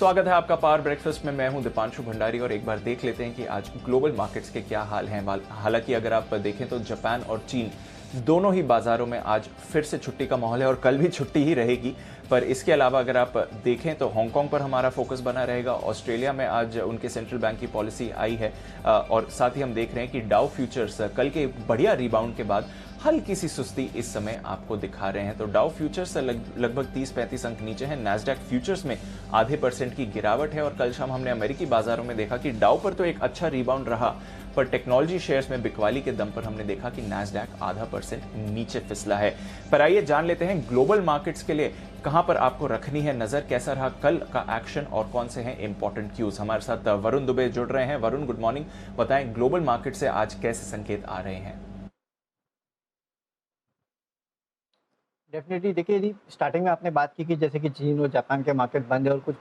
स्वागत है आपका पावर ब्रेकफास्ट में। मैं हूं दीपांशु भंडारी और एक बार देख लेते हैं कि आज ग्लोबल मार्केट्स के क्या हाल हैं। हालांकि अगर आप देखें तो जापान और चीन दोनों ही बाजारों में आज फिर से छुट्टी का माहौल है और कल भी छुट्टी ही रहेगी। पर इसके अलावा अगर आप देखें तो हांगकांग पर हमारा फोकस बना रहेगा। ऑस्ट्रेलिया में आज उनके सेंट्रल बैंक की पॉलिसी आई है और साथ ही हम देख रहे हैं कि डाउ फ्यूचर्स कल के बढ़िया रिबाउंड के बाद हल्की सी सुस्ती इस समय आपको दिखा रहे हैं। तो डाउ फ्यूचर्स लगभग 30-35 अंक नीचे है। नैस्डैक फ्यूचर्स में आधे % की गिरावट है और कल शाम हमने अमेरिकी बाजारों में देखा कि डाउ पर तो एक अच्छा रिबाउंड रहा, पर टेक्नोलॉजी शेयर्स में बिकवाली के दम पर हमने देखा कि नैस्डैक आधा % नीचे फिसला है। पर आइए जान लेते हैं ग्लोबल मार्केट्स के लिए कहां पर आपको रखनी है नजर, कैसा रहा कल का एक्शन और कौन से हैं इंपॉर्टेंट क्यूज। हमारे साथ वरुण दुबे जुड़ रहे हैं। Varun, good morning. बताएं ग्लोबल मार्केट से आज कैसे संकेत आ रहे हैं। डेफिनेटली देखिए, यदि स्टार्टिंग में आपने बात की कि जैसे कि चीन और जापान के मार्केट बंद है और कुछ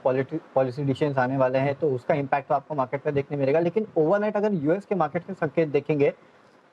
पॉलिसी डिसीजंस आने वाले हैं, तो उसका इम्पैक्ट तो आपको मार्केट पे देखने मिलेगा। लेकिन ओवरनाइट अगर यूएस के मार्केट के संकेत देखेंगे,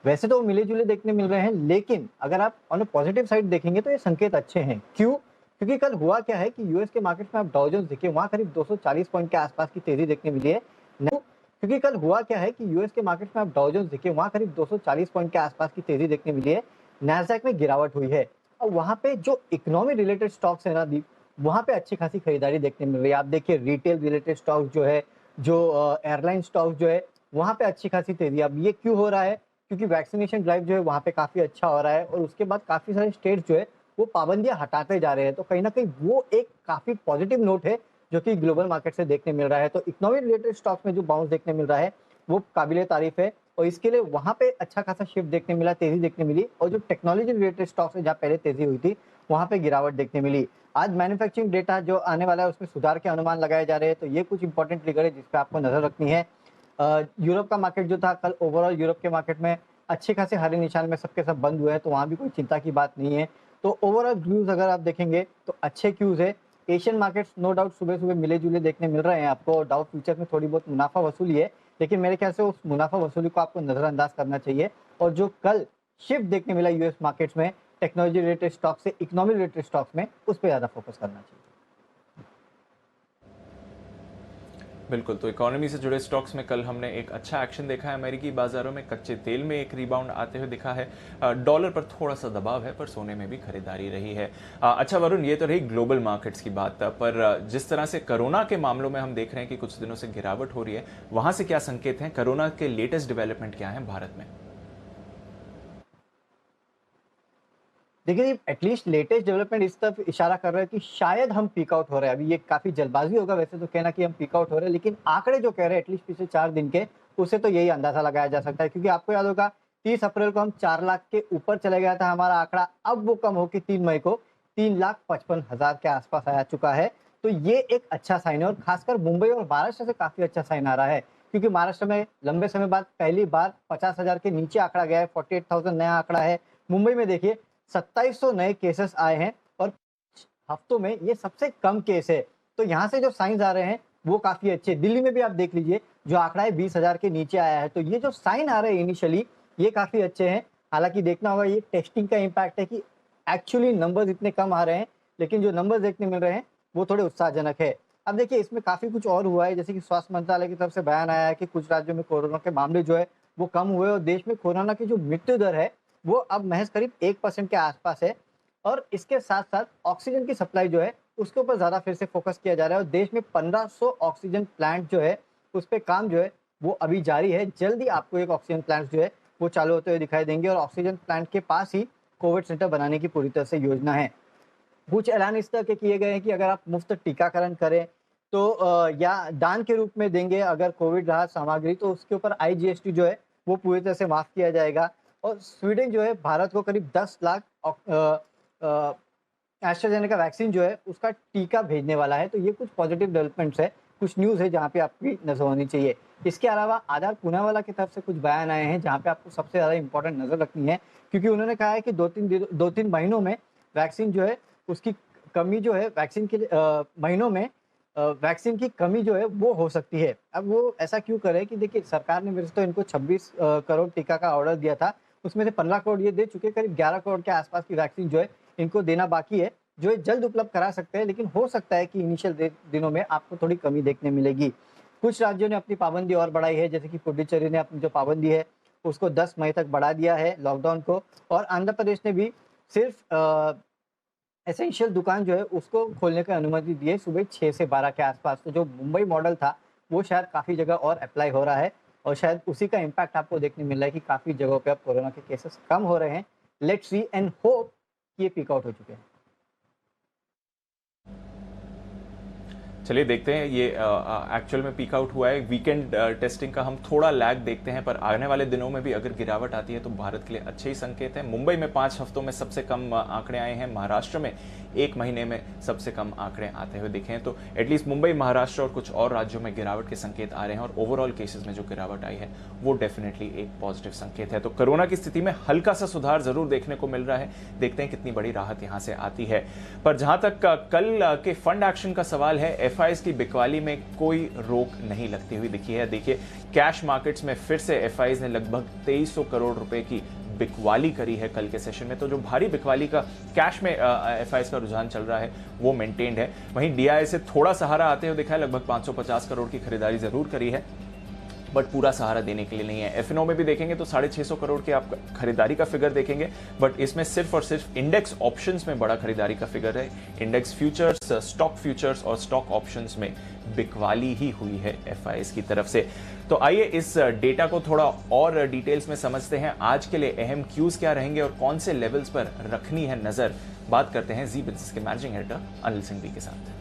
वैसे तो मिले जुले देखने मिल रहे हैं, लेकिन अगर आप ऑन पॉजिटिव साइड देखेंगे तो ये संकेत अच्छे हैं। क्यों? क्योंकि कल हुआ क्या है कि यूएस के मार्केट में आप डाउ जोन्स देखिए, वहां करीब 240 पॉइंट के आसपास की तेजी देखने मिली है। क्योंकि कल हुआ क्या है कि यूएस के मार्केट में आप डाउ जोन्स देखिए, वहां करीब 240 पॉइंट के आसपास की तेजी देखने मिली है। नैस्डैक में गिरावट हुई है और वहां पे जो इकोनॉमी रिलेटेड स्टॉक्स है ना दी, वहां पे अच्छी खासी खरीदारी देखने मिल रही है। आप देखिए रिटेल रिलेटेड स्टॉक्स जो है, जो एयरलाइन स्टॉक्स जो है, वहां पे अच्छी खासी तेजी। अब ये क्यों हो रहा है? क्योंकि वैक्सीनेशन ड्राइव जो है वहाँ पे काफ़ी अच्छा हो रहा है और उसके बाद काफ़ी सारे स्टेट्स जो है वो पाबंदियां हटाते जा रहे हैं। तो कहीं ना कहीं वो एक काफ़ी पॉजिटिव नोट है जो कि ग्लोबल मार्केट से देखने मिल रहा है। तो इकोनॉमिक रिलेटेड स्टॉक्स में जो बाउंस देखने मिल रहा है वो काबिले तारीफ है और इसके लिए वहाँ पे अच्छा खासा शिफ्ट देखने मिला, तेजी देखने मिली। और जो टेक्नोलॉजी रिलेटेड स्टॉक्स है, जहाँ पहले तेजी हुई थी, वहाँ पे गिरावट देखने मिली। आज मैन्युफैक्चरिंग डेटा जो आने वाला है उसमें सुधार के अनुमान लगाए जा रहे हैं, तो ये कुछ इंपॉर्टेंट ट्रिगर है जिसपे आपको नजर रखनी है। यूरोप का मार्केट जो था कल, ओवरऑल यूरोप के मार्केट में अच्छे खासे हरे निशान में सबके सब बंद हुए हैं, तो वहाँ भी कोई चिंता की बात नहीं है। तो ओवरऑल क्यूज अगर आप देखेंगे तो अच्छे क्यूज है। एशियन मार्केट्स नो डाउट सुबह सुबह मिले जुले देखने मिल रहे हैं आपको। डाउ फ्यूचर में थोड़ी बहुत मुनाफा वसूली है, लेकिन मेरे ख्याल से उस मुनाफा वसूली को आपको नजरअंदाज करना चाहिए। और जो कल शिफ्ट देखने मिला यूएस मार्केट्स में टेक्नोलॉजी रिलेटेड स्टॉक से इकोनॉमी रिलेटेड स्टॉक्स में, उस पर ज्यादा फोकस करना चाहिए। बिल्कुल, तो इकोनॉमी से जुड़े स्टॉक्स में कल हमने एक अच्छा एक्शन देखा है। अमेरिकी बाजारों में कच्चे तेल में एक रिबाउंड आते हुए दिखा है। डॉलर पर थोड़ा सा दबाव है, पर सोने में भी खरीदारी रही है। अच्छा वरुण, ये तो रही ग्लोबल मार्केट्स की बात, पर जिस तरह से कोरोना के मामलों में हम देख रहे हैं कि कुछ दिनों से गिरावट हो रही है, वहां से क्या संकेत हैं? कोरोना के लेटेस्ट डेवलपमेंट क्या है भारत में? देखिए, एटलीस्ट लेटेस्ट डेवलपमेंट इस तरफ इशारा कर रहा है कि शायद हम पीक आउट हो रहे हैं। अभी ये काफी जल्दबाजी होगा वैसे तो कहना कि हम पीक आउट हो रहे हैं, लेकिन आंकड़े जो कह रहे हैं एटलीस्ट पिछले 4 दिन के, उससे तो यही अंदाजा लगाया जा सकता है। क्योंकि आपको याद होगा 30 अप्रैल को हम 4 लाख के ऊपर चले गया था हमारा आंकड़ा, अब वो कम होकर 3 मई को 3,55,000 के आसपास आ चुका है। तो ये एक अच्छा साइन है और खासकर मुंबई और महाराष्ट्र से काफी अच्छा साइन आ रहा है। क्योंकि महाराष्ट्र में लंबे समय बाद पहली बार 50,000 के नीचे आंकड़ा गया है, 48,000 नया आंकड़ा है। मुंबई में देखिए 2700 नए केसेस आए हैं और हफ्तों में ये सबसे कम केस है। तो यहाँ से जो साइंस आ रहे हैं वो काफी अच्छे। दिल्ली में भी आप देख लीजिए, जो आंकड़ा है 20,000 के नीचे आया है। तो ये जो साइन आ रहे हैं इनिशियली, ये काफी अच्छे हैं। हालांकि देखना होगा ये टेस्टिंग का इम्पैक्ट है कि एक्चुअली नंबर्स इतने कम आ रहे हैं, लेकिन जो नंबर्स देखने मिल रहे हैं वो थोड़े उत्साहजनक है। अब देखिए, इसमें काफी कुछ और हुआ है, जैसे कि स्वास्थ्य मंत्रालय की तरफ से बयान आया है कि कुछ राज्यों में कोरोना के मामले जो है वो कम हुए और देश में कोरोना की जो मृत्यु दर है वो अब महज करीब 1% के आसपास है। और इसके साथ साथ ऑक्सीजन की सप्लाई जो है उसके ऊपर ज्यादा फिर से फोकस किया जा रहा है और देश में 1500 ऑक्सीजन प्लांट जो है उस पर काम जो है वो अभी जारी है। जल्दी आपको एक ऑक्सीजन प्लांट जो है वो चालू होते हुए दिखाई देंगे और ऑक्सीजन प्लांट के पास ही कोविड सेंटर बनाने की पूरी तरह से योजना है। कुछ ऐलान इस तरह के किए गए हैं कि अगर आप मुफ्त टीकाकरण करें तो या दान के रूप में देंगे अगर कोविड राहत सामग्री, तो उसके ऊपर आईजीएसटी जो है वो पूरी तरह से माफ किया जाएगा। और स्वीडन जो है भारत को करीब 10 लाख एस्ट्राजेनेका वैक्सीन जो है उसका टीका भेजने वाला है। तो ये कुछ पॉजिटिव डेवलपमेंट्स है, कुछ न्यूज़ है जहाँ पे आपकी नजर होनी चाहिए। इसके अलावा आधार पूनावाला की तरफ से कुछ बयान आए हैं जहाँ पे आपको सबसे ज़्यादा इंपॉर्टेंट नजर रखनी है, क्योंकि उन्होंने कहा है कि 2-3 महीनों में वैक्सीन जो है उसकी कमी जो है वैक्सीन के महीनों में वैक्सीन की कमी जो है वो हो सकती है। अब वो ऐसा क्यों करे कि देखिए, सरकार ने वैसे तो इनको 26 करोड़ टीका का ऑर्डर दिया था, उसमें से 15 करोड़ ये दे चुके, करीब 11 करोड़ के आसपास की वैक्सीन जो है इनको देना बाकी है। जो है जल्द उपलब्ध करा सकते हैं, लेकिन हो सकता है कि इनिशियल दिनों में आपको थोड़ी कमी देखने मिलेगी। कुछ राज्यों ने अपनी पाबंदी और बढ़ाई है, जैसे कि पुडुचेरी ने अपनी जो पाबंदी है उसको 10 मई तक बढ़ा दिया है लॉकडाउन को, और आंध्र प्रदेश ने भी सिर्फ एसेंशियल दुकान जो है उसको खोलने की अनुमति दी है सुबह 6 से 12 के आसपास। तो जो मुंबई मॉडल था वो शायद काफ़ी जगह और अप्लाई हो रहा है, और शायद उसी का इम्पैक्ट आपको देखने मिल रहा है कि काफ़ी जगहों पे अब कोरोना के केसेस कम हो रहे हैं। लेट्स सी एंड होप कि ये पीक आउट हो चुके हैं। चलिए देखते हैं ये एक्चुअल में पीक आउट हुआ है। वीकेंड टेस्टिंग का हम थोड़ा लैग देखते हैं, पर आने वाले दिनों में भी अगर गिरावट आती है तो भारत के लिए अच्छे ही संकेत हैं। मुंबई में 5 हफ्तों में सबसे कम आंकड़े आए हैं, महाराष्ट्र में 1 महीने में सबसे कम आंकड़े आते हुए दिखे हैं। तो एटलीस्ट मुंबई, महाराष्ट्र और कुछ और राज्यों में गिरावट के संकेत आ रहे हैं, और ओवरऑल केसेस में जो गिरावट आई है वो डेफिनेटली एक पॉजिटिव संकेत है। तो कोरोना की स्थिति में हल्का सा सुधार जरूर देखने को मिल रहा है, देखते हैं कितनी बड़ी राहत यहां से आती है। पर जहां तक कल के फंड एक्शन का सवाल है, एफआईएस की बिकवाली में कोई रोक नहीं लगती हुई दिखी है। देखिए, कैश मार्केट्स में फिर से एफआईएस ने लगभग 2300 करोड़ रुपए की बिकवाली करी है कल के सेशन में। तो जो भारी बिकवाली का कैश में एफआईएस का रुझान चल रहा है वो मेंटेन्ड है। वहीं डीआई से थोड़ा सहारा आते हुए दिखा है, लगभग 550 करोड़ की खरीदारी जरूर करी है, बट पूरा सहारा देने के लिए नहीं है। एफएनओ में भी देखेंगे तो 650 करोड़ के आप खरीदारी का फिगर देखेंगे, बट इसमें सिर्फ और सिर्फ इंडेक्स ऑप्शंस में बड़ा खरीदारी का फिगर है। इंडेक्स फ्यूचर्स, स्टॉक फ्यूचर्स और स्टॉक ऑप्शंस में बिकवाली ही हुई है एफआईएस की तरफ से। तो आइए इस डेटा को थोड़ा और डिटेल्स में समझते हैं। आज के लिए अहम क्यूज क्या रहेंगे और कौन से लेवल्स पर रखनी है नजर, बात करते हैं जी बिजनेस के मैनेजिंग एडिटर अनिल सिंघवी के साथ।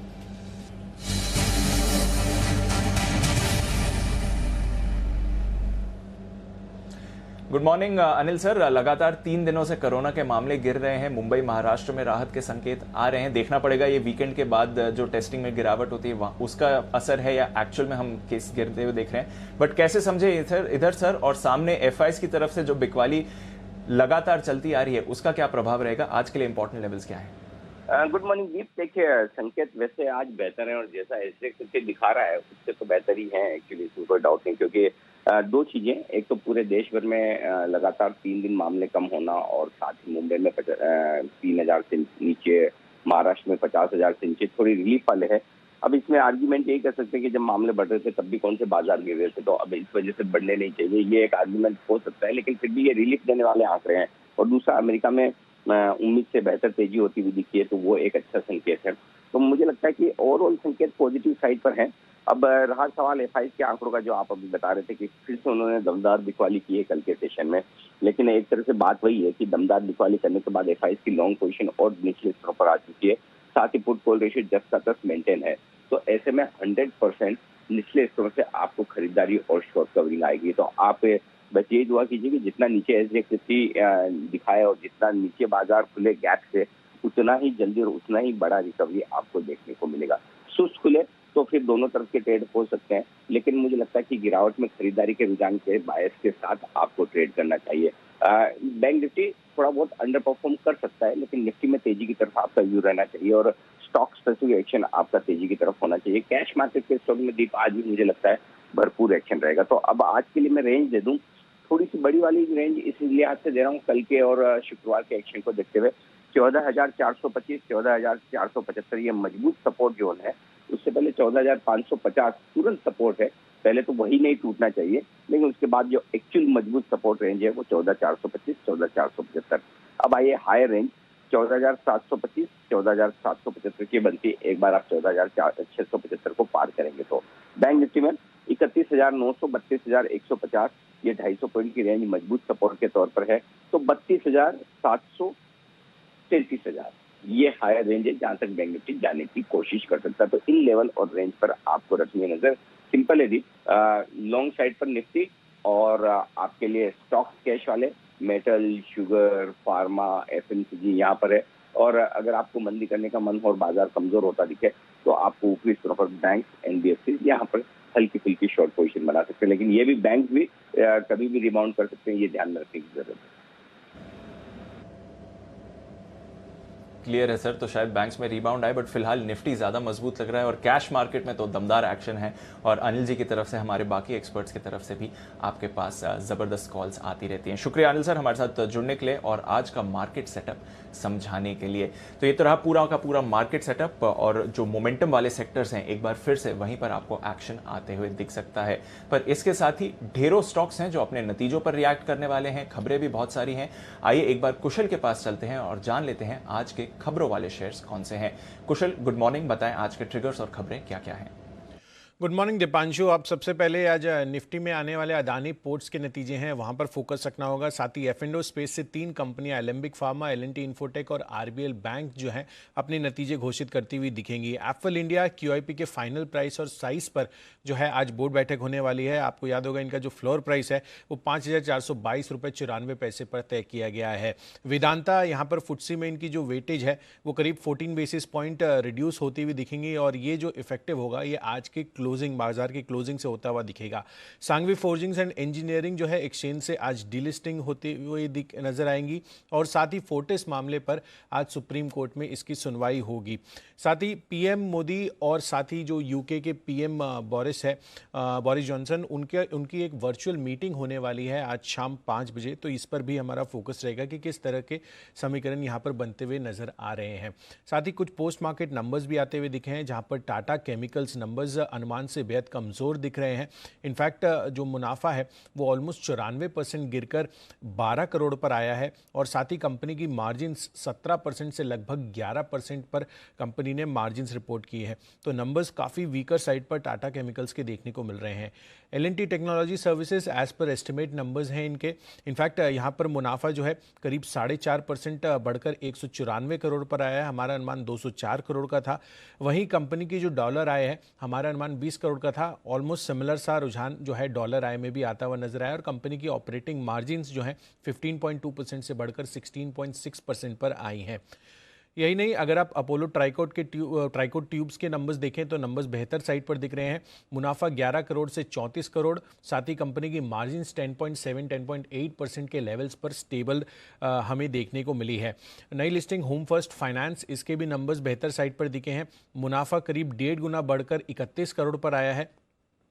Good morning Anil sir. लगातार 3 दिनों से कोरोना के मामले गिर रहे हैं, मुंबई, महाराष्ट्र में राहत के संकेत आ रहे हैं। देखना पड़ेगा ये वीकेंड के बाद जो टेस्टिंग में गिरावट होती है उसका असर है या एक्चुअल में हम केस गिरते हुए देख रहे हैं। बट कैसे समझे इधर सर, और सामने एफआईएस की तरफ से जो बिकवाली लगातार चलती आ रही है उसका क्या प्रभाव रहेगा? आज के लिए इंपॉर्टेंट लेवल्स क्या है? गुड मॉर्निंग दीप। देखिए, संकेत वैसे आज बेहतर है, और जैसा एसडीएक्स करके दिखा रहा है उससे तो बेहतर ही है एक्चुअली, इसमें कोई डाउट नहीं। क्योंकि दो चीजें, एक तो पूरे देश भर में लगातार 3 दिन मामले कम होना, और साथ ही मुंबई में 3000 से नीचे, महाराष्ट्र में 50,000 से नीचे, थोड़ी रिलीफ वाले है। अब इसमें आर्ग्यूमेंट यही कर सकते हैं कि जब मामले बढ़ रहे थे तब भी कौन से बाजार गिर रहे थे, तो अब इस वजह से बढ़ने नहीं चाहिए, ये एक आर्ग्यूमेंट हो सकता है। लेकिन फिर भी ये रिलीफ देने वाले आंकड़े हैं। और दूसरा, अमेरिका में उम्मीद से बेहतर तेजी होती हुई दिखी है, तो वो एक अच्छा संकेत है। तो मुझे लगता है कि ओवरऑल संकेत पॉजिटिव साइड पर है। अब रहा सवाल एफआईएस के आंकड़ों का, जो आप अभी बता रहे थे कि फिर से उन्होंने दमदार बिकवाली की है कल के सेशन में। लेकिन एक तरह से बात वही है कि दमदार बिकवाली करने के बाद एफआईएस की लॉन्ग पोजीशन और निचले स्तरों पर आ चुकी है, साथ ही पुट कॉल रेशियो 10 का 10 मेंटेन है। तो ऐसे में 100% निचले स्तरों से आपको खरीदारी और शॉर्ट कवरिंग आएगी। तो आप बस ये दुआ कीजिए कि जितना नीचे एसडीएक्स दिखाए और जितना नीचे बाजार खुले गैप से, उतना ही जल्दी और उतना ही बड़ा रिकवरी आपको देखने को मिलेगा। सुस्त खुले तो फिर दोनों तरफ के ट्रेड हो सकते हैं, लेकिन मुझे लगता है कि गिरावट में खरीदारी के रुझान के बायस के साथ आपको ट्रेड करना चाहिए। बैंक निफ्टी थोड़ा बहुत अंडर परफॉर्म कर सकता है, लेकिन निफ्टी में तेजी की तरफ आपका व्यू रहना चाहिए, और स्टॉक स्पेसिफिक एक्शन आपका तेजी की तरफ होना चाहिए। कैश मार्केट के स्टॉक में दीप आज भी मुझे लगता है भरपूर एक्शन रहेगा। तो अब आज के लिए मैं रेंज दे दूं, थोड़ी सी बड़ी वाली रेंज इस लिहाज से दे रहा हूँ, कल के और शुक्रवार के एक्शन को देखते हुए 14,425, 14,475 ये मजबूत सपोर्ट जोन है। उससे पहले 14,550 तुरंत सपोर्ट है, पहले तो वही नहीं टूटना चाहिए, लेकिन उसके बाद जो एक्चुअल मजबूत सपोर्ट रेंज है वो 14,425, 14,475। अब आइए हायर रेंज 14,725, 14,775 की बनती है। एक बार आप 14,675 को पार करेंगे तो बैंक निफ्टी में 31,900, 32,150, ये 250 पॉइंट की रेंज मजबूत सपोर्ट के तौर पर है। तो 32,700, 33,000 ये हायर रेंज है जहां तक बैंक निफ्टी जाने की कोशिश कर सकता है। तो इन लेवल और रेंज पर आपको रखनी है नजर। सिंपल है जी, लॉन्ग साइड पर निफ्टी, और आपके लिए स्टॉक कैश वाले मेटल, शुगर, फार्मा, एफएमसीजी यहाँ पर है। और अगर आपको मंदी करने का मन हो और बाजार कमजोर होता दिखे तो आपको ऊपरी स्तरों पर बैंक, एनबीएफसी यहाँ पर हल्की फुल्की शॉर्ट पोजीशन बना सकते हैं। लेकिन ये भी बैंक भी कभी भी रिबाउंड कर सकते हैं, ये ध्यान में रखने की जरूरत है। क्लियर है सर, तो शायद बैंक्स में रिबाउंड आए, बट फिलहाल निफ्टी ज़्यादा मजबूत लग रहा है और कैश मार्केट में तो दमदार एक्शन है। और अनिल जी की तरफ से, हमारे बाकी एक्सपर्ट्स की तरफ से भी आपके पास ज़बरदस्त कॉल्स आती रहती हैं। शुक्रिया अनिल सर हमारे साथ जुड़ने के लिए और आज का मार्केट सेटअप समझाने के लिए। तो ये तो रहा पूरा का पूरा मार्केट सेटअप, और जो मोमेंटम वाले सेक्टर्स हैं एक बार फिर से वहीं पर आपको एक्शन आते हुए दिख सकता है। पर इसके साथ ही ढेरों स्टॉक्स हैं जो अपने नतीजों पर रिएक्ट करने वाले हैं, खबरें भी बहुत सारी हैं। आइए एक बार कुशल के पास चलते हैं और जान लेते हैं आज के खबरों वाले शेयर्स कौन से हैं। कुशल, गुड मॉर्निंग, बताएं आज के ट्रिगर्स और खबरें क्या क्या हैं। Good morning Deepanshu. आप सबसे पहले आज निफ्टी में आने वाले अदानी पोर्ट्स के नतीजे हैं, वहां पर फोकस रखना होगा। साथ ही एफ&ओ स्पेस से 3 कंपनियां एलेम्बिक फार्मा, एल&टी इन्फोटेक और आरबीएल बैंक जो हैं अपने नतीजे घोषित करती हुई दिखेंगी। एप्पल इंडिया क्यूआईपी के फाइनल प्राइस और साइज पर जो है आज बोर्ड बैठक होने वाली है। आपको याद होगा इनका जो फ्लोर प्राइस है वो 5,422.94 पर तय किया गया है। वेदांता यहाँ पर फुटसी में इनकी जो वेटेज है वो करीब 14 बेसिस पॉइंट रिड्यूस होती हुई दिखेंगी और ये जो इफेक्टिव होगा ये आज के क्लोजिंग, बाजार की क्लोजिंग से होता हुआ दिखेगा। सांघवी फोर्जिंग्स एंड इंजीनियरिंग जो है एक्सचेंज से आज डीलिस्टिंग होती हुई नजर आएंगी और साथ ही फोर्टिस मामले पर आज सुप्रीम कोर्ट में इसकी सुनवाई होगी। साथ ही पीएम मोदी और साथ ही जो यूके के पीएम बोरिस जॉनसन, उनकी एक वर्चुअल मीटिंग होने वाली है आज शाम 5 बजे। तो इस पर भी हमारा फोकस रहेगा कि किस तरह के समीकरण यहाँ पर बनते हुए नजर आ रहे हैं। साथ ही कुछ पोस्ट मार्केट नंबर्स भी आते हुए दिखे हैं, जहाँ पर टाटा केमिकल्स नंबर्स अनुमान से बेहद कमज़ोर दिख रहे हैं। इनफैक्ट जो मुनाफा है वो ऑलमोस्ट 94% गिरकर 12 करोड़ पर आया है और साथ ही कंपनी की मार्जिन 17% से लगभग 11% पर कंपनी ने मार्जिन रिपोर्ट की है। तो नंबर्स काफ़ी वीकर साइड पर टाटा केमिकल्स के देखने को मिल रहे हैं। L and T technology services as per estimate numbers हैं इनके। इनफैक्ट यहाँ पर मुनाफा जो है करीब 4.5% बढ़कर 194 करोड़ पर आया है। हमारा अनुमान 204 करोड़ का था। वहीं कंपनी की जो डॉलर आय है हमारा अनुमान 20 करोड़ का था। ऑलमोस्ट सिमिलर सा रुझान जो है डॉलर आय में भी आता हुआ नजर आया और कंपनी की ऑपरेटिंग मार्जिन्स जो है 15.2% से बढ़कर 16.6% पर आई हैं। यही नहीं, अगर आप अपोलो ट्राइकोट ट्यूब्स के नंबर्स देखें तो नंबर्स बेहतर साइड पर दिख रहे हैं। मुनाफा 11 करोड़ से 34 करोड़, साथ ही कंपनी की मार्जिन्स 10.8% के लेवल्स पर स्टेबल हमें देखने को मिली है। नई लिस्टिंग होम फर्स्ट फाइनेंस, इसके भी नंबर्स बेहतर साइड पर दिखे हैं। मुनाफा करीब 1.5 गुना बढ़कर 31 करोड़ पर आया है।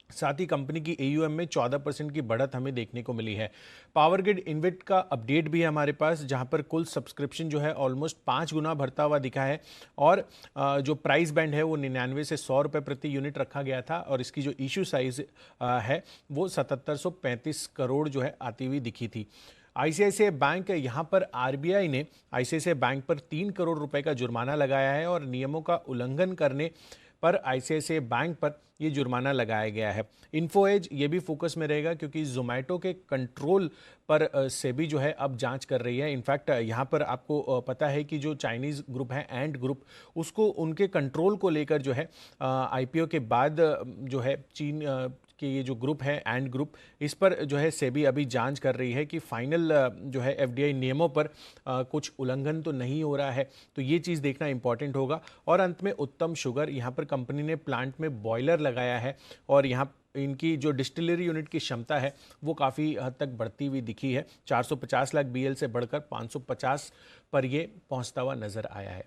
साथ ही कंपनी की एयूएम में 14% की बढ़त हमें देखने को मिली है। पावर ग्रिड इन्वेट का अपडेट भी है हमारे पास, जहां पर कुल सब्सक्रिप्शन जो है ऑलमोस्ट 5 गुना बढ़ता हुआ दिखा है और जो प्राइस बैंड है वो 99 से 100 रुपये प्रति यूनिट रखा गया था और इसकी जो इशू साइज है वो 7735 करोड़ जो है आती हुई दिखी थी। आईसीआईसीआई बैंक, यहाँ पर आरबीआई ने आईसीआईसीआई बैंक पर 3 करोड़ रुपए का जुर्माना लगाया है और नियमों का उल्लंघन करने पर आईसीआईसीआई बैंक पर ये जुर्माना लगाया गया है। इन्फोएज ये भी फोकस में रहेगा क्योंकि जोमेटो के कंट्रोल पर सेबी जो है अब जांच कर रही है। इनफैक्ट यहाँ पर आपको पता है कि जो चाइनीज़ ग्रुप है एंड ग्रुप, उसको उनके कंट्रोल को लेकर जो है आईपीओ के बाद जो है चीन कि ये जो ग्रुप है एंड ग्रुप, इस पर जो है सेबी अभी जांच कर रही है कि फाइनल जो है एफडीआई नियमों पर कुछ उल्लंघन तो नहीं हो रहा है। तो ये चीज़ देखना इंपॉर्टेंट होगा। और अंत में उत्तम शुगर, यहाँ पर कंपनी ने प्लांट में बॉयलर लगाया है और यहाँ इनकी जो डिस्टिलरी यूनिट की क्षमता है वो काफ़ी हद तक बढ़ती हुई दिखी है। 450 लाख बीएल से बढ़कर 550 पर ये पहुँचता हुआ नज़र आया है।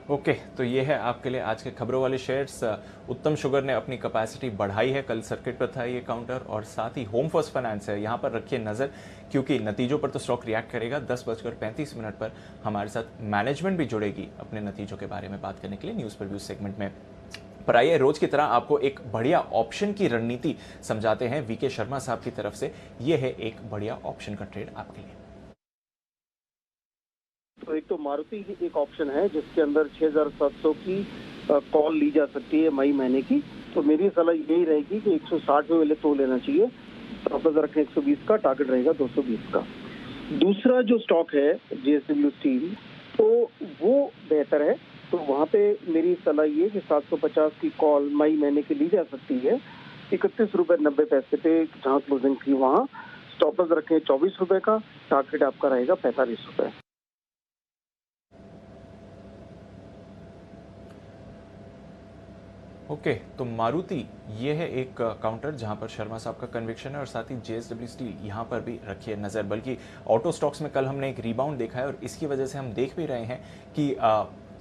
ओके, तो ये है आपके लिए आज के खबरों वाले शेयर्स। उत्तम शुगर ने अपनी कैपेसिटी बढ़ाई है, कल सर्किट पर था ये काउंटर, और साथ ही होम फर्स्ट फाइनेंस है, यहाँ पर रखिए नज़र क्योंकि नतीजों पर तो स्टॉक रिएक्ट करेगा। 10:35 पर हमारे साथ मैनेजमेंट भी जुड़ेगी अपने नतीजों के बारे में बात करने के लिए न्यूज़ पर व्यूज सेगमेंट में। पर आइए रोज की तरह आपको एक बढ़िया ऑप्शन की रणनीति समझाते हैं वीके शर्मा साहब की तरफ से। ये है एक बढ़िया ऑप्शन का ट्रेड आपके लिए। तो एक तो मारुति की एक ऑप्शन है जिसके अंदर 6700 की कॉल ली जा सकती है मई महीने की। तो मेरी सलाह यही रहेगी कि 160 में पहले तो लेना चाहिए, वापस रखें 120 का, टारगेट रहेगा 220 का। दूसरा जो स्टॉक है जेएसडब्ल्यू स्टील, तो वो बेहतर है। तो वहाँ पे मेरी सलाह ये कि 750 की कॉल मई महीने की ली जा सकती है 31.90 पे, जहाँ क्लोजिंग थी वहाँ। स्टॉप लॉस रखें 24 रुपए का, टारगेट आपका रहेगा 45 रुपए। ओके, तो मारुति ये है एक काउंटर जहां पर शर्मा साहब का कन्विक्शन है और साथ ही जेएसडब्ल्यू स्टील यहां पर भी रखिए नज़र। बल्कि ऑटो स्टॉक्स में कल हमने एक रिबाउंड देखा है और इसकी वजह से हम देख भी रहे हैं कि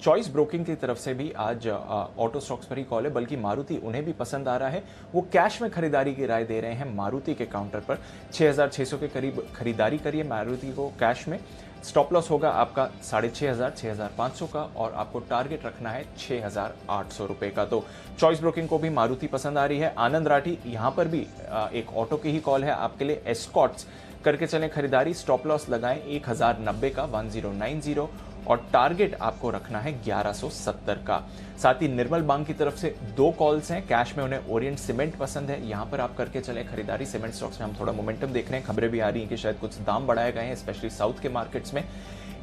चॉइस ब्रोकिंग की तरफ से भी आज ऑटो स्टॉक्स पर ही कॉल है, बल्कि मारुति उन्हें भी पसंद आ रहा है। वो कैश में खरीदारी की राय दे रहे हैं मारुति के काउंटर पर। 6,600 के करीब खरीदारी करिए मारुति को कैश में। स्टॉप लॉस होगा आपका 6,500 6,500 का और आपको टारगेट रखना है 6,800 रुपए का। तो चॉइस ब्रोकिंग को भी मारुति पसंद आ रही है। आनंद राठी यहां पर भी एक ऑटो की ही कॉल है आपके लिए। एस्कॉर्ट्स करके चलें खरीदारी, स्टॉप लॉस लगाएं 1,090 का 1090 और टारगेट आपको रखना है 1170 का। साथ ही निर्मल बांग की तरफ से 2 कॉल्स हैं। कैश में उन्हें ओरिएंट सीमेंट पसंद है, यहां पर आप करके चलें खरीदारी। सीमेंट स्टॉक्स में हम थोड़ा मोमेंटम देख रहे हैं, खबरें भी आ रही हैं कि शायद कुछ दाम बढ़ाए गए हैं, स्पेशली साउथ के मार्केट्स में।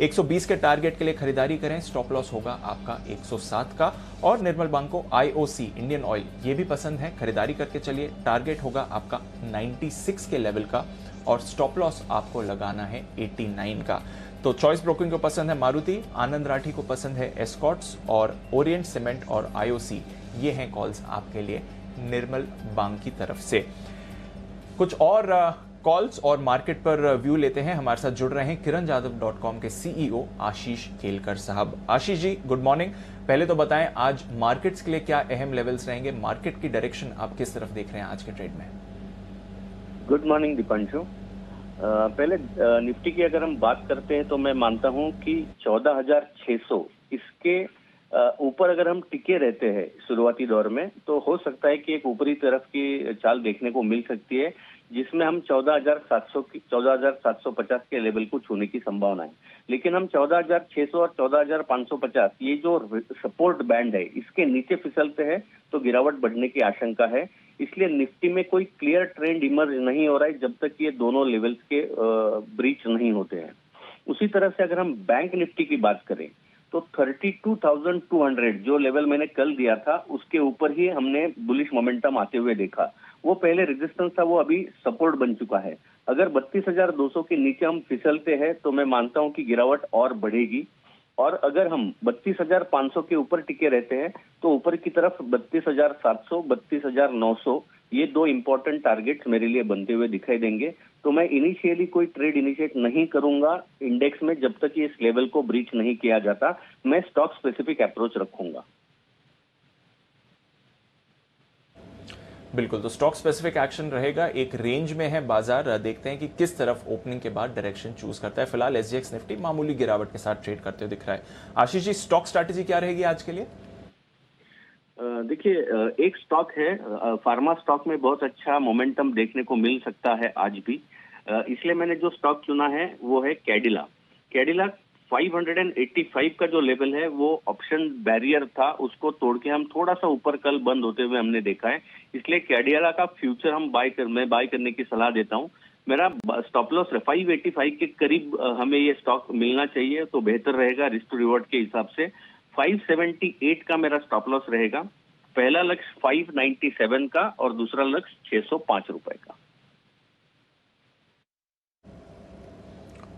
120 के टारगेट के लिए खरीदारी करें, स्टॉप लॉस होगा आपका 107 का। और निर्मल बांग को आईओसी इंडियन ऑयल ये भी पसंद है, खरीदारी करके चलिए। टारगेट होगा आपका 96 के लेवल का और स्टॉप लॉस आपको लगाना है 89 का। तो चॉइस ब्रोकिंग को पसंद है मारुति, आनंद राठी को पसंद है एस्कॉर्ट्स और ओरिएंट सीमेंट और आईओसी, ये हैं कॉल्स आपके लिए निर्मल बांग की तरफ से। कुछ और कॉल्स और मार्केट पर व्यू लेते हैं। हमारे साथ जुड़ रहे हैं kiranjadhav.com के सीईओ आशीष केलकर साहब। Ashish ji, good morning. पहले तो बताएं आज मार्केट्स के लिए क्या अहम लेवल्स रहेंगे, मार्केट की डायरेक्शन आप किस तरफ देख रहे हैं आज के ट्रेड में? Good morning Deepanshu. पहले निफ्टी की अगर हम बात करते हैं तो मैं मानता हूं कि 14,600 इसके ऊपर अगर हम टिके रहते हैं शुरुआती दौर में तो हो सकता है कि एक ऊपरी तरफ की चाल देखने को मिल सकती है, जिसमें हम 14,750 के लेवल को छूने की संभावना है। लेकिन हम 14,600 और 14,550 ये जो सपोर्ट बैंड है इसके नीचे फिसलते हैं तो गिरावट बढ़ने की आशंका है। इसलिए निफ्टी में कोई क्लियर ट्रेंड इमर्ज नहीं हो रहा है जब तक ये दोनों लेवल्स के ब्रीच नहीं होते हैं। उसी तरह से अगर हम बैंक निफ्टी की बात करें तो 32,200 जो लेवल मैंने कल दिया था उसके ऊपर ही हमने बुलिश मोमेंटम आते हुए देखा। वो पहले रेजिस्टेंस था, वो अभी सपोर्ट बन चुका है। अगर 32,200 के नीचे हम फिसलते हैं तो मैं मानता हूं कि गिरावट और बढ़ेगी। और अगर हम 32,500 के ऊपर टिके रहते हैं तो ऊपर की तरफ 32,700, 32,900 ये 2 इंपॉर्टेंट टारगेट्स मेरे लिए बनते हुए दिखाई देंगे। तो मैं इनिशियली कोई ट्रेड इनिशिएट नहीं करूंगा इंडेक्स में जब तक ये इस लेवल को ब्रीच नहीं किया जाता। मैं स्टॉक स्पेसिफिक अप्रोच रखूंगा। बिल्कुल, तो स्टॉक स्पेसिफिक एक्शन रहेगा। एक रेंज में है बाजार, देखते हैं कि किस तरफ ओपनिंग के बाद डायरेक्शन चूज करता है। फिलहाल एसजीएक्स निफ्टी मामूली गिरावट के साथ ट्रेड करते हुए दिख रहा है। आशीष जी, स्टॉक स्ट्रैटेजी क्या रहेगी आज के लिए? देखिए, एक स्टॉक है फार्मा स्टॉक में बहुत अच्छा मोमेंटम देखने को मिल सकता है आज भी, इसलिए मैंने जो स्टॉक चुना है वो है कैडिला। कैडिला 585 का जो लेवल है वो ऑप्शन बैरियर था, उसको तोड़ के हम थोड़ा सा ऊपर कल बंद होते हुए हमने देखा है। इसलिए कैडिला का फ्यूचर मैं बाय करने की सलाह देता हूं। मेरा स्टॉप लॉस 585 के करीब हमें ये स्टॉक मिलना चाहिए तो बेहतर रहेगा रिस्क टू रिवॉर्ड के हिसाब से। 578 का मेरा स्टॉप लॉस रहेगा। पहला लक्ष्य 597 का और दूसरा लक्ष्य 605 रुपए का।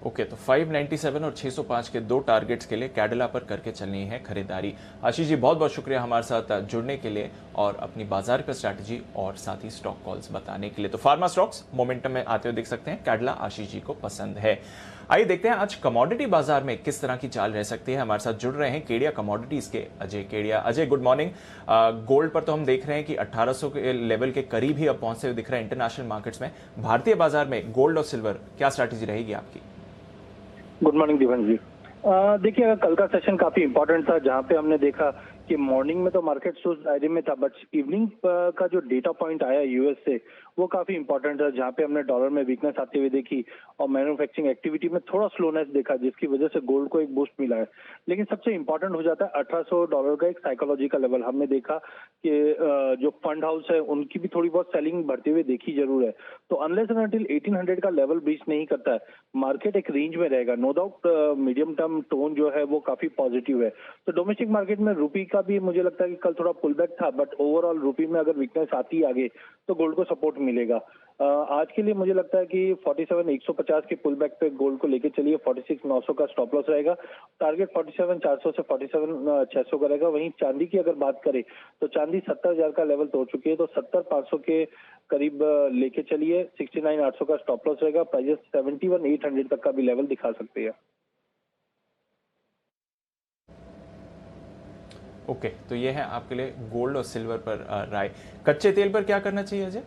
ओके, तो 597 और 605 के 2 टारगेट्स के लिए कैडिला पर करके चलनी है खरीदारी। आशीष जी, बहुत बहुत शुक्रिया हमारे साथ जुड़ने के लिए और अपनी बाजार पर स्ट्रैटेजी और साथ ही स्टॉक कॉल्स बताने के लिए। तो फार्मा स्टॉक्स मोमेंटम में आते हुए देख सकते हैं, कैडिला आशीष जी को पसंद है। आइए देखते हैं आज कमोडिटी बाजार में किस तरह की चाल रह सकती है। हमारे साथ जुड़ रहे हैं केडिया कमोडिटीज के Ajay Kedia. Ajay, good morning. Gold पर तो हम देख रहे हैं कि 1800 के लेवल के करीब ही अब पहुंचते हुए दिख रहा है इंटरनेशनल मार्केट्स में। भारतीय बाजार में गोल्ड और सिल्वर क्या स्ट्रैटेजी रहेगी आपकी? गुड मॉर्निंग दीवान जी। देखिए, कल का सेशन काफी इंपॉर्टेंट था जहां पे हमने देखा कि मॉर्निंग में तो मार्केट सोच दायरे में था, बट इवनिंग का जो डेटा पॉइंट आया यूएस से वो काफी इंपॉर्टेंट था, जहां पे हमने डॉलर में वीकनेस आते हुए देखी और मैन्युफैक्चरिंग एक्टिविटी में थोड़ा स्लोनेस देखा, जिसकी वजह से गोल्ड को एक बूस्ट मिला है। लेकिन सबसे इंपॉर्टेंट हो जाता है $1800 का एक साइकोलॉजी का लेवल। हमने देखा कि जो फंड हाउस है उनकी भी थोड़ी बहुत सेलिंग बढ़ते हुए देखी जरूर है। तो अनलेस एंड अनटिल 1800 का लेवल ब्रीच नहीं करता है, मार्केट एक रेंज में रहेगा। No doubt medium term tone जो है वो काफी पॉजिटिव है। तो डोमेस्टिक मार्केट में रुपी का भी मुझे लगता है कि कल थोड़ा पुल बैक था, बट ओवरऑल रुपी में अगर वीकनेस आती है आगे तो गोल्ड को सपोर्ट मिलेगा। आज के लिए मुझे लगता है कि 47,150 के पुल बैक पे गोल्ड को लेके चलिए। 46,900 का स्टॉप लॉस रहेगा। टारगेट 47,400 से 47,600 का रहेगा। वहीं चांदी की अगर बात करें तो चांदी 70,000 का लेवल तोड़ चुकी है, तो 70,500 के करीब लेके चलिए। 69,800 का स्टॉप लॉस रहेगा। प्राइजेस 71,800 तक का भी लेवल दिखा सकते हैं। ओके, तो ये है आपके लिए गोल्ड और सिल्वर पर राय। कच्चे तेल पर क्या करना चाहिए अजय?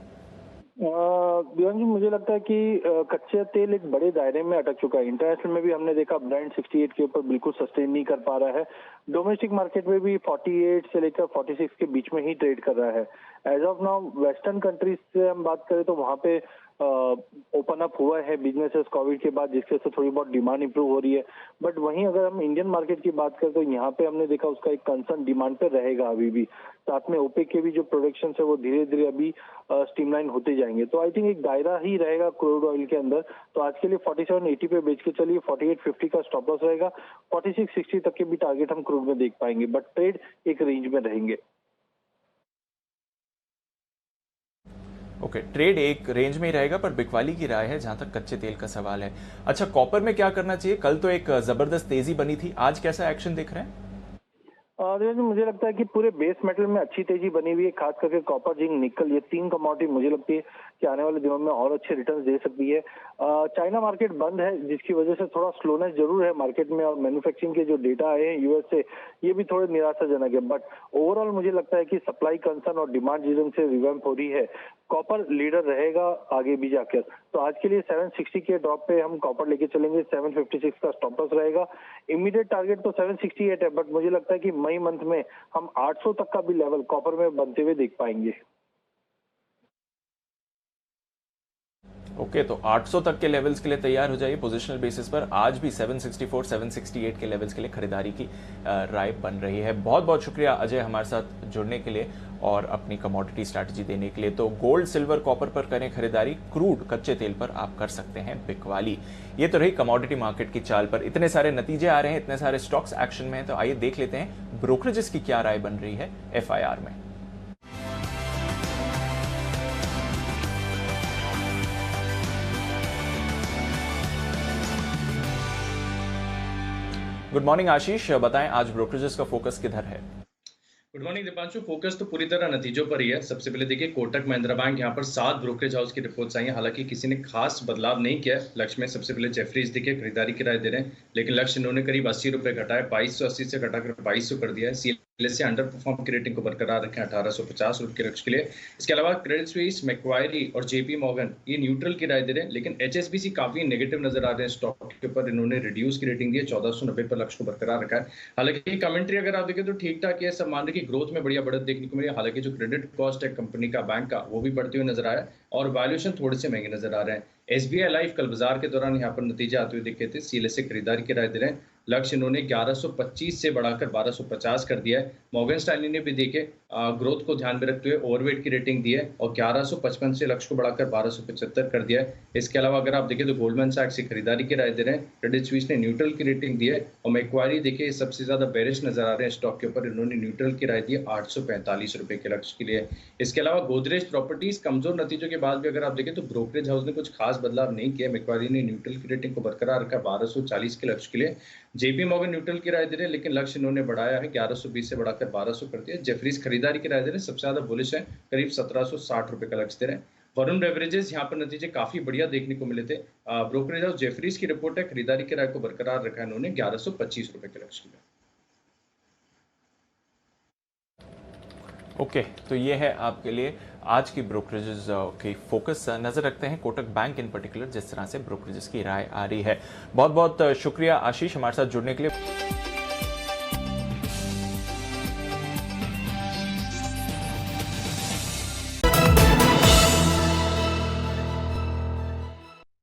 बियन जी, मुझे लगता है कि कच्चे तेल एक बड़े दायरे में अटक चुका है। इंटरनेशनल में भी हमने देखा ब्रांड 68 के ऊपर बिल्कुल सस्टेन नहीं कर पा रहा है। डोमेस्टिक मार्केट में भी 48 से लेकर 46 के बीच में ही ट्रेड कर रहा है। As of now western countries से हम बात करें तो वहां पे ओपन अप हुआ है बिजनेसेस कोविड के बाद, जिसके से थोड़ी बहुत डिमांड इंप्रूव हो रही है। बट वहीं अगर हम इंडियन मार्केट की बात करें तो यहाँ पे हमने देखा उसका एक कंसर्न डिमांड पे रहेगा अभी भी। साथ में ओपेक के भी जो प्रोडक्शन है वो धीरे धीरे अभी स्ट्रीमलाइन होते जाएंगे। तो आई थिंक एक दायरा ही रहेगा क्रूड ऑयल के अंदर। तो आज के लिए 4780 पे बेच के चलिए। 4850 का स्टॉप लॉस रहेगा। 4660 तक के भी टारगेट हम क्रूड में देख पाएंगे, बट ट्रेड एक रेंज में रहेंगे। ओके, ट्रेड एक रेंज में ही रहेगा, पर बिकवाली की राय है जहां तक कच्चे तेल का सवाल है। अच्छा, कॉपर में क्या करना चाहिए? कल तो एक जबरदस्त तेजी बनी थी, आज कैसा एक्शन देख रहे हैं? मुझे लगता है कि पूरे बेस मेटल में अच्छी तेजी बनी हुई है, खास करके कॉपर, जिंक, निकल, ये तीन कमोडिटी मुझे लगती है कि आने वाले दिनों में और अच्छे रिटर्न्स दे सकती है। चाइना मार्केट बंद है, जिसकी वजह से थोड़ा स्लोनेस जरूर है मार्केट में, और मैन्युफैक्चरिंग के जो डेटा आए हैं यूएस से ये भी थोड़े निराशाजनक है। बट ओवरऑल मुझे लगता है कि सप्लाई कंसर्न और डिमांड जिसम से रिवैम्प हो रही है, कॉपर लीडर रहेगा आगे भी जाकर। तो आज के लिए 760 के ड्रॉप पे हम कॉपर लेके चलेंगे। 756 का स्टॉप लॉस रहेगा। इमीडिएट टारगेट तो 768 है, बट मुझे लगता है कि मई मंथ में हम 800 तक का भी लेवल कॉपर में बनते हुए देख पाएंगे। ओके, तो 800 तक के लेवल्स के लिए तैयार हो जाइए पोजिशनल बेसिस पर। आज भी 764, 768 के लेवल्स के लिए खरीदारी की राय बन रही है। बहुत बहुत शुक्रिया अजय हमारे साथ जुड़ने के लिए और अपनी कमोडिटी स्ट्रैटेजी देने के लिए। तो गोल्ड, सिल्वर, कॉपर पर करें खरीदारी, क्रूड, कच्चे तेल पर आप कर सकते हैं बिकवाली। ये तो रही कमोडिटी मार्केट की चाल पर। इतने सारे नतीजे आ रहे हैं, इतने सारे स्टॉक्स एक्शन में हैं, तो आइए देख लेते हैं ब्रोकरेजेस की क्या राय बन रही है FIR में। गुड मॉर्निंग आशीष, बताएं आज ब्रोकरेजेस का फोकस किधर है? Good morning Deepanshu. फोकस तो पूरी तरह नतीजों पर ही है। सबसे पहले देखिए कोटक महिंद्रा बैंक, यहाँ पर 7 ब्रोकरेज हाउस की रिपोर्ट्स आई हैं। हालांकि किसी ने खास बदलाव नहीं किया। लक्ष्य में सबसे पहले जेफरीज देखिए खरीदारी की राय दे रहे हैं, लेकिन लक्ष्य इन्होंने करीब 80 रुपए घटाए, 2280 से घटाकर 2200 कर दिया है। CLSA अंडर परफॉर्म की रेटिंग को बरकरार रखें 1850 रुपए के लक्ष्य के लिए। इसके अलावा क्रेडिट स्विस, मैक्वायरी और JP मॉर्गन ये न्यूट्रल की राय दे रहे हैं, लेकिन HSBC काफी नेगेटिव नजर आ रहे हैं स्टॉक के ऊपर। इन्होंने रिड्यूस की रेटिंग दी है, 1490 पर लक्ष्य को बरकरार रखा है। हालांकि कमेंट्री अगर आप देखें तो ठीक ठाक है। सब मान रहे कि ग्रोथ में बढ़िया बढ़त देखने को मिली। हालांकि जो क्रेडिट कॉस्ट है कंपनी का, बैंक का, वो भी बढ़ते हुए नजर आया और वैल्यूएशन थोड़े से महंगे नजर आ रहे हैं। SBI लाइफ कल बाजार के दौरान यहाँ पर नतीजे आते हुए दिखे थे। CLSA खरीदारी की राय दे रहे हैं। लक्ष्य इन्होंने 1125 से बढ़ाकर 1250 कर दिया है। मॉर्गन स्टैनली ने भी देखे ग्रोथ को ध्यान में रखते हुए ओवरवेट की रेटिंग दी है और 1155 से लक्ष्य को बढ़ाकर 1275 कर दिया है। इसके अलावा अगर आप देखें तो गोल्डमैन सैक्स से खरीदारी की राय दे रहे हैं। क्रेडिट स्विस ने न्यूट्रल की रेटिंग दी है और मैक्वायरी देखिए सबसे ज्यादा बेरिश नजर आ रहे हैं स्टॉक के ऊपर। इन्होंने न्यूट्रल की राय दी है 845 रुपए के लक्ष्य के लिए। इसके अलावा गोदरेज प्रॉपर्टीज कमजोर नतीजों के बाद भी अगर आप देखें तो ब्रोकरेज हाउस ने कुछ खास बदलाव नहीं किया। मैक्वायरी ने न्यूट्रल की रेटिंग को बरकरार रखा 1240 के लक्ष्य के लिए। JP मॉर्गन न्यूट्रल की राय दे रहे हैं, लेकिन लक्ष्य इन्होंने बढ़ाया है 1120 से बढ़ाकर 1200 कर दिया। जेफरीज खरीदारी की राय दे रहे हैं, सबसे ज्यादा बुलिश है, करीब 1760 रुपए का लक्ष्य दे रहे हैं। वरुण बेवरेजेस यहाँ पर नतीजे काफी बढ़िया देखने को मिले थे। ब्रोकरेज हाउस जेफरीज की रिपोर्ट है, खरीदारी की राय को बरकरार रखा है इन्होंने 1125 रुपए के लक्ष्य के लिए। ओके, तो ये है आपके लिए आज की ब्रोकरेजेस की फोकस। नजर रखते हैं कोटक बैंक इन पर्टिकुलर, जिस तरह से ब्रोकरेजेस की राय आ रही है। बहुत बहुत शुक्रिया आशीष हमारे साथ जुड़ने के लिए।